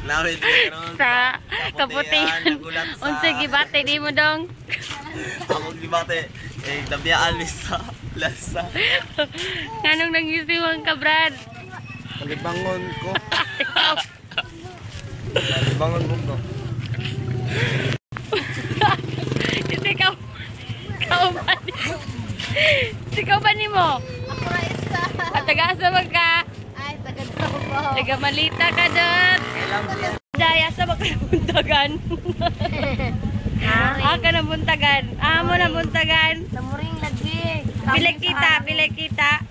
Lawit karon. Sa kaputian. Unsa gibate di mo dong? Ako gibate. Dabya always sa lasa. Nganong nangisiwang ka, Brad? Palibangon ko. Palibangon mo ko. Ikaw ba ni mo? Ako ra isa. At taga-asa ka? Ay, taga-trabaho. Taga-malita ka dyan. Daya sa buntagan. Ka na buntagan. Mo na buntagan. Namuring lagi. Bilik kita.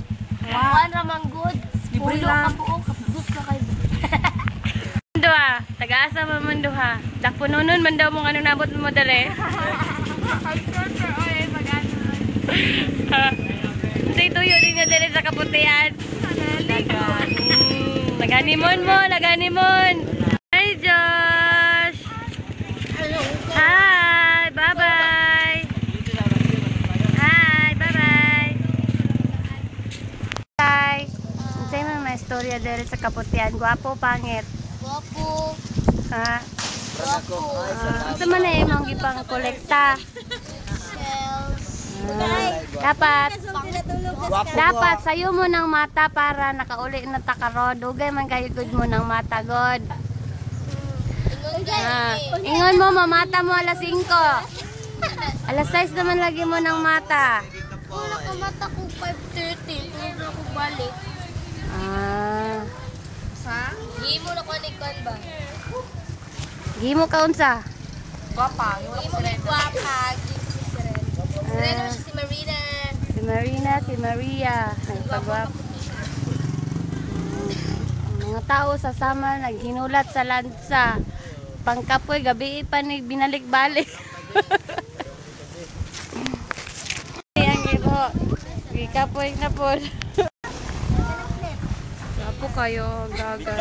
Kuan ra man good. Pulo ka buo, kapus na kayo. Manduha. Taga-asa mo manduha. Dakpununon man daw mong ano nabot mo dali. Say tuyo din na dali sa kaputian. Naganimon mo, naganimon. Hi, Josh. Hi, bye-bye. Hi, bye-bye. Hi. Unsay man may istorya diri sa kaputian? Gwapo, pangit. Guwapo. Ha? Guwapo. Ito man na imong gipang kolekta. Dapat sayo mo ng mata para nakauli na takarod. Ugay man kayo good mo ng mata, God. Ingon mo, mamata mo alas 5. Alas 6 naman lagi mo ng mata. Kung nakamata ko 5:30, kung ako balik. Sa? Hindi mo na kunikon ba? Gimo ka unsa? Guwapa. Hindi mo ni guwapa. Sirena siya si Marina. Si Marina, si Maria. Nagpagwap. Mga tao sa sama naghinulat sa lansa. Pangkapoy, gabi pa ni binalik-balik. Ayan, ibo. Kapoy na po. Apo kayo, gaga.